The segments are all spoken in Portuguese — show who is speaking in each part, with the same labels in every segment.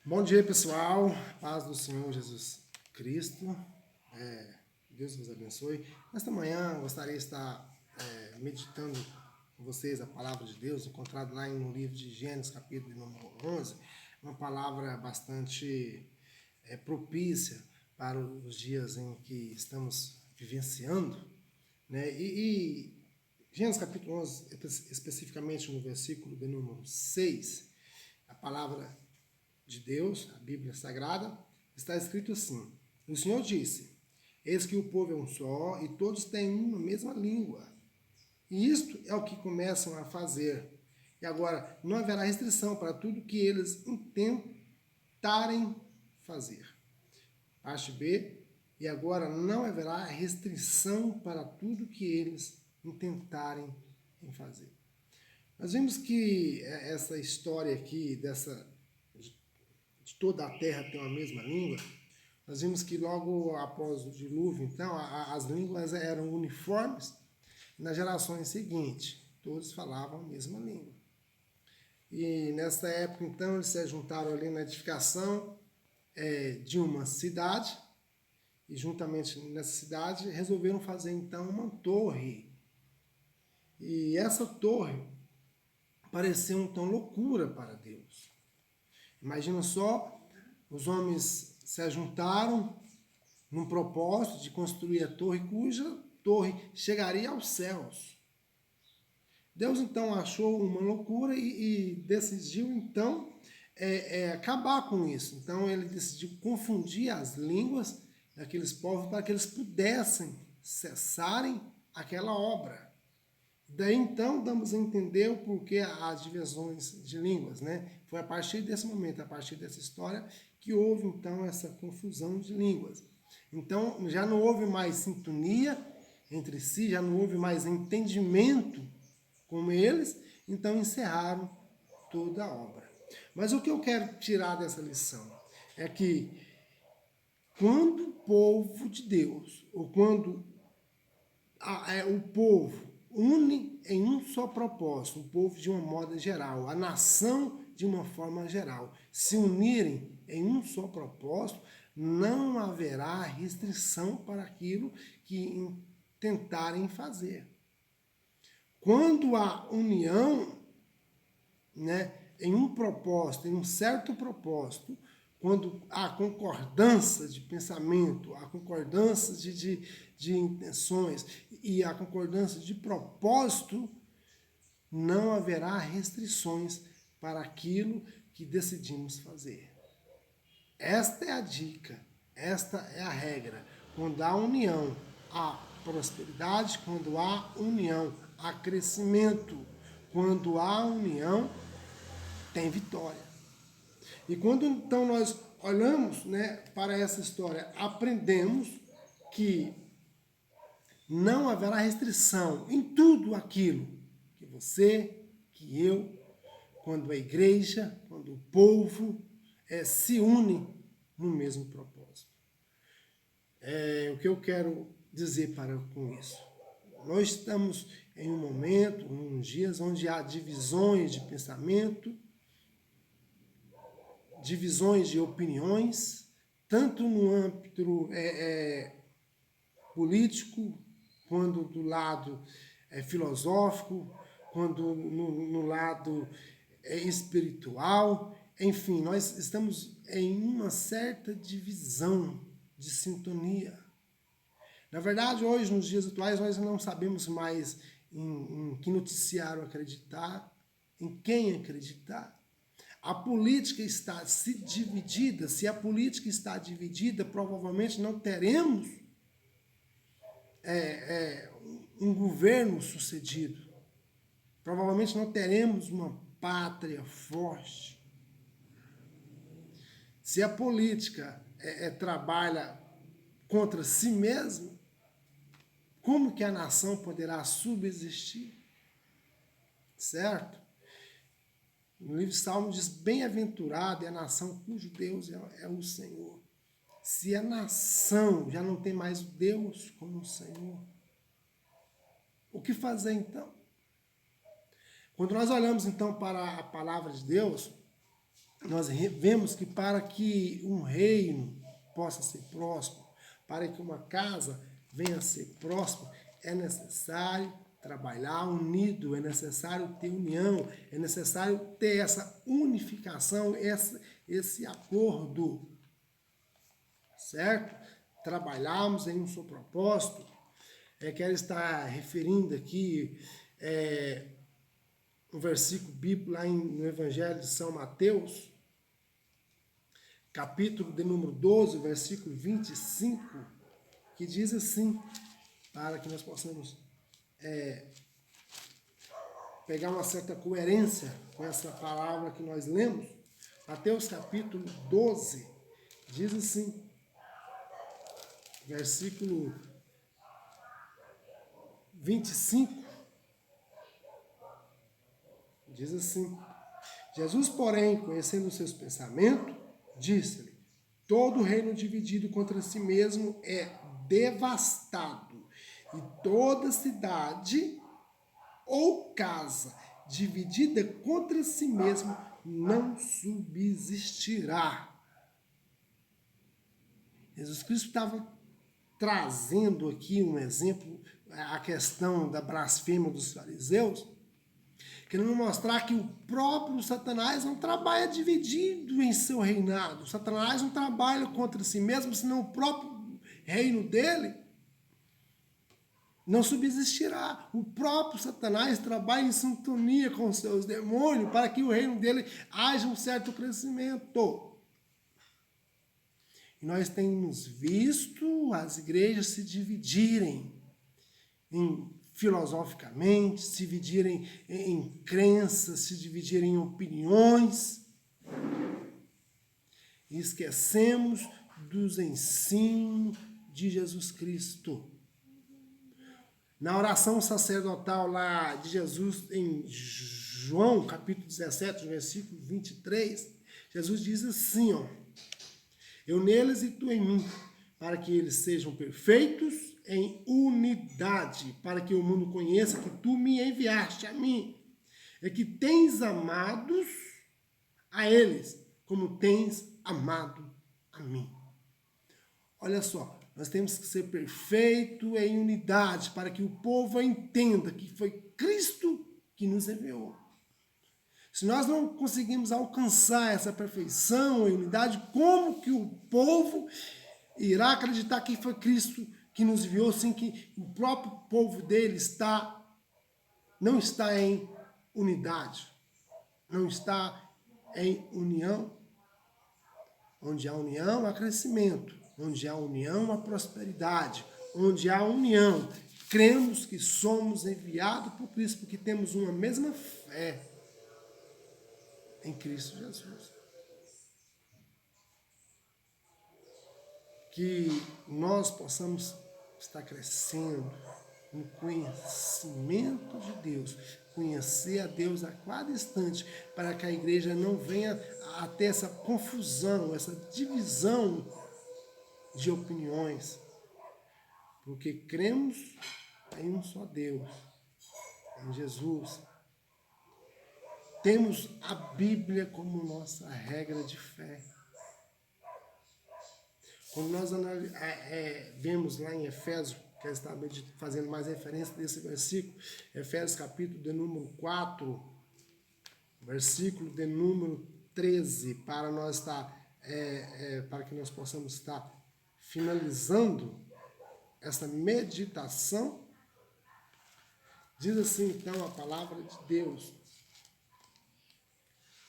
Speaker 1: Bom dia, pessoal. Paz do Senhor Jesus Cristo. Deus vos abençoe. Nesta manhã, gostaria de estar meditando com vocês a palavra de Deus, encontrada lá no livro de Gênesis, capítulo número 11. Uma palavra bastante propícia para os dias em que estamos vivenciando, né? E Gênesis capítulo 11, especificamente no versículo de número 6, a palavra de Deus, a Bíblia Sagrada, está escrito assim: o Senhor disse: eis que o povo é um só e todos têm uma mesma língua. E isto é o que começam a fazer. E agora, não haverá restrição para tudo que eles intentarem fazer. Parte B. E agora não haverá restrição para tudo que eles intentarem fazer. Nós vimos que essa história aqui de toda a terra ter uma mesma língua, nós vimos que logo após o dilúvio, então, as línguas eram uniformes. Nas gerações seguintes, todos falavam a mesma língua. E nessa época, então, eles se juntaram ali na edificação de uma cidade, e juntamente nessa cidade resolveram fazer, então, uma torre. E essa torre pareceu, então, loucura para Deus. Imagina só, os homens se ajuntaram num propósito de construir a torre, cuja torre chegaria aos céus. Deus então achou uma loucura e decidiu então acabar com isso. Então ele decidiu confundir as línguas daqueles povos para que eles pudessem cessarem aquela obra. Daí então damos a entender o porquê as divisões de línguas, né? Foi a partir desse momento, a partir dessa história, que houve então essa confusão de línguas. Então já não houve mais sintonia entre si, já não houve mais entendimento com eles, então encerraram toda a obra. Mas o que eu quero tirar dessa lição é que quando o povo de Deus, ou quando o povo une em um só propósito, o povo de uma moda geral, a nação de uma forma geral, se unirem em um só propósito, não haverá restrição para aquilo que tentarem fazer. Quando há união, né, em um propósito, em um certo propósito, quando há concordância de pensamento, há concordância de intenções e há concordância de propósito, não haverá restrições para aquilo que decidimos fazer. Esta é a dica, esta é a regra. Quando há união, há prosperidade. Quando há união, há crescimento. Quando há união, tem vitória. E quando então nós olhamos, né, para essa história, aprendemos que não haverá restrição em tudo aquilo que você, que eu, quando a igreja, quando o povo se une no mesmo propósito. O que eu quero dizer com isso? Nós estamos em um momento, em uns dias, onde há divisões de pensamento, divisões de opiniões, tanto no âmbito político, quanto do lado filosófico, quanto no lado espiritual. Enfim, nós estamos em uma certa divisão de sintonia. Na verdade, hoje, nos dias atuais, nós não sabemos mais em que noticiário acreditar, em quem acreditar. A política está dividida. Se a política está dividida, provavelmente não teremos um governo sucedido. Provavelmente não teremos uma pátria forte. Se a política trabalha contra si mesma, como que a nação poderá subsistir? Certo? No livro de Salmos diz: bem-aventurada é a nação cujo Deus é o Senhor. Se a nação já não tem mais Deus como o Senhor, o que fazer então? Quando nós olhamos então para a palavra de Deus, nós vemos que para que um reino possa ser próspero, para que uma casa venha a ser próspera, é necessário trabalhar unido, é necessário ter união, é necessário ter essa unificação, esse acordo, certo? Trabalharmos em um só propósito. Quero estar referindo aqui um versículo bíblico lá no Evangelho de São Mateus, capítulo de número 12, versículo 25, que diz assim, para que nós possamos pegar uma certa coerência com essa palavra que nós lemos. Mateus capítulo 12, diz assim, versículo 25, diz assim: Jesus, porém, conhecendo os seus pensamentos, disse-lhe: todo reino dividido contra si mesmo é devastado, e toda cidade ou casa dividida contra si mesmo não subsistirá. Jesus Cristo estava trazendo aqui um exemplo, a questão da blasfêmia dos fariseus, querendo mostrar que o próprio Satanás não trabalha dividido em seu reinado. Satanás não trabalha contra si mesmo, senão o próprio reino dele não subsistirá. O próprio Satanás trabalha em sintonia com os seus demônios para que o reino dele haja um certo crescimento. E nós temos visto as igrejas se dividirem filosoficamente, se dividirem em crenças, se dividirem em opiniões. E esquecemos dos ensinos de Jesus Cristo. Na oração sacerdotal lá de Jesus em João, capítulo 17, versículo 23, Jesus diz assim, ó: eu neles e tu em mim, para que eles sejam perfeitos em unidade, para que o mundo conheça que tu me enviaste a mim, e que tens amados a eles, como tens amado a mim. Olha só, nós temos que ser perfeitos em unidade, para que o povo entenda que foi Cristo que nos enviou. Se nós não conseguimos alcançar essa perfeição em unidade, como que o povo irá acreditar que foi Cristo que nos enviou, sem que o próprio povo dele não está em unidade, não está em união? Onde há união, há crescimento. Onde há união, há prosperidade. Onde há união, cremos que somos enviados por Cristo, porque temos uma mesma fé em Cristo Jesus. Que nós possamos estar crescendo no conhecimento de Deus, conhecer a Deus a cada instante, para que a igreja não venha a ter essa confusão, essa divisão de opiniões, porque cremos em um só Deus, em Jesus. Temos a Bíblia como nossa regra de fé. Quando nós vemos lá em Efésios, que está fazendo mais referência desse versículo, Efésios capítulo de número 4, versículo de número 13, para que nós possamos estar finalizando essa meditação. Diz assim então a palavra de Deus,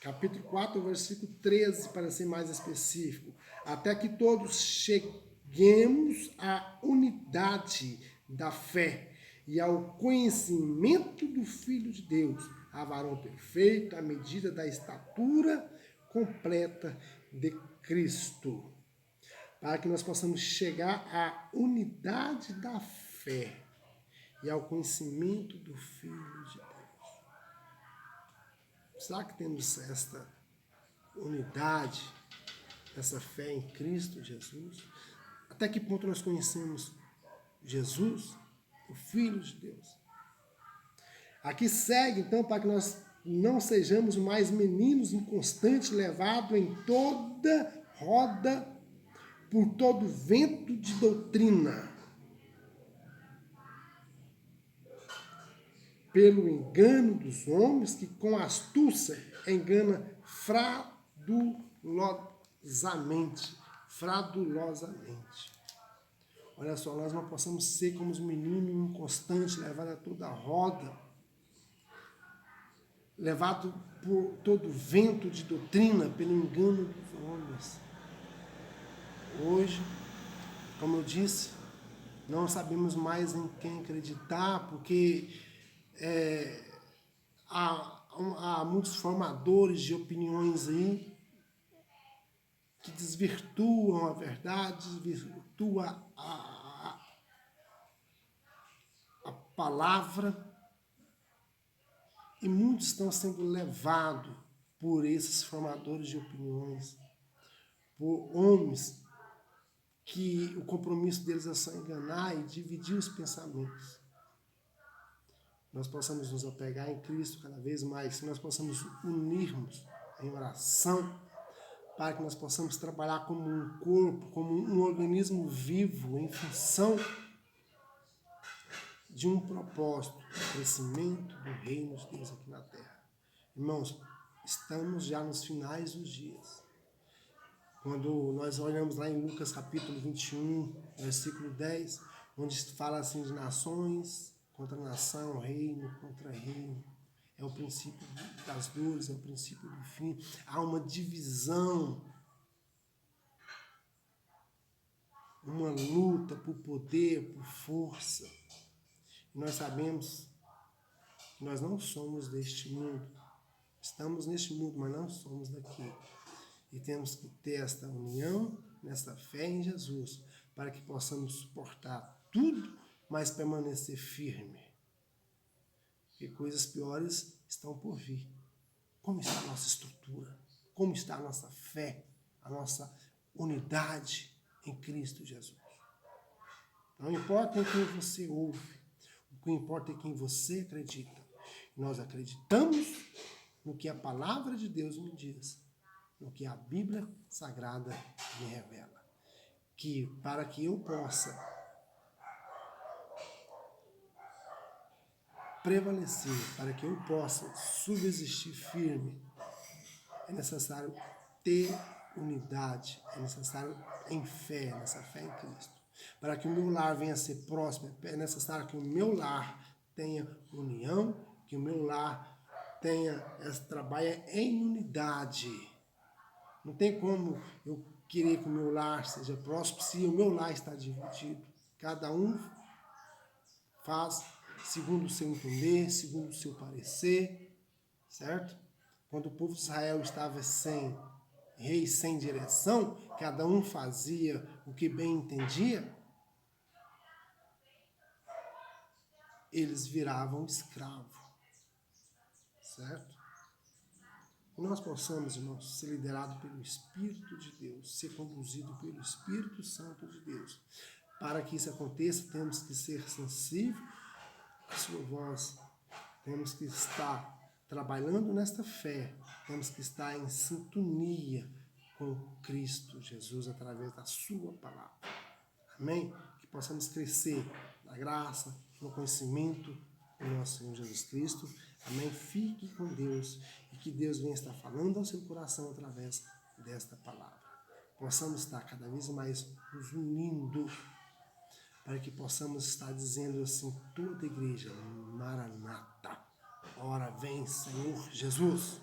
Speaker 1: capítulo 4, versículo 13, para ser mais específico: até que todos cheguemos à unidade da fé e ao conhecimento do Filho de Deus, a varão perfeito, à medida da estatura completa de Cristo. Para que nós possamos chegar à unidade da fé e ao conhecimento do Filho de Deus. Será que temos esta unidade, essa fé em Cristo Jesus? Até que ponto nós conhecemos Jesus, o Filho de Deus? Aqui segue, então, para que nós não sejamos mais meninos inconstantes, levados em toda roda por todo vento de doutrina, pelo engano dos homens que com astúcia engana fradulosamente. Olha só, nós não possamos ser como os meninos inconstantes, levados a toda roda, levado por todo vento de doutrina, pelo engano dos homens. Hoje, como eu disse, não sabemos mais em quem acreditar, porque há muitos formadores de opiniões aí que desvirtuam a verdade, desvirtuam a palavra, e muitos estão sendo levados por esses formadores de opiniões, por homens que o compromisso deles é só enganar e dividir os pensamentos. Nós possamos nos apegar em Cristo cada vez mais, que nós possamos unirmos em oração, para que nós possamos trabalhar como um corpo, como um organismo vivo, em função de um propósito, o crescimento do reino de Deus aqui na terra. Irmãos, estamos já nos finais dos dias. Quando nós olhamos lá em Lucas capítulo 21, versículo 10, onde fala assim de nações contra nação, reino contra reino. É o princípio das dores, é o princípio do fim. Há uma divisão, uma luta por poder, por força. E nós sabemos que nós não somos deste mundo. Estamos neste mundo, mas não somos daqui. E temos que ter esta união, nesta fé em Jesus, para que possamos suportar tudo, mas permanecer firme. Porque coisas piores estão por vir. Como está a nossa estrutura? Como está a nossa fé? A nossa unidade em Cristo Jesus? Não importa em quem você ouve, o que importa é quem você acredita. Nós acreditamos no que a palavra de Deus me diz, no que a Bíblia Sagrada me revela. Que para que eu possa prevalecer, para que eu possa subsistir firme, é necessário ter unidade, é necessário em fé, nessa fé em Cristo. Para que o meu lar venha a ser próspero, é necessário que o meu lar tenha união, que o meu lar trabalhe em unidade. Não tem como eu querer que o meu lar seja próspero se o meu lar está dividido. Cada um faz segundo o seu entender, segundo o seu parecer, certo? Quando o povo de Israel estava sem rei, sem direção, cada um fazia o que bem entendia, eles viravam escravo, certo? Que nós possamos, irmãos, ser liderados pelo Espírito de Deus, ser conduzidos pelo Espírito Santo de Deus. Para que isso aconteça, temos que ser sensíveis à sua voz, temos que estar trabalhando nesta fé, temos que estar em sintonia com Cristo Jesus através da sua palavra. Amém? Que possamos crescer na graça, no conhecimento do nosso Senhor Jesus Cristo. Amém? Fique com Deus e que Deus venha estar falando ao seu coração através desta palavra. Possamos estar cada vez mais nos unindo para que possamos estar dizendo assim, toda a igreja, Maranata, ora vem Senhor Jesus.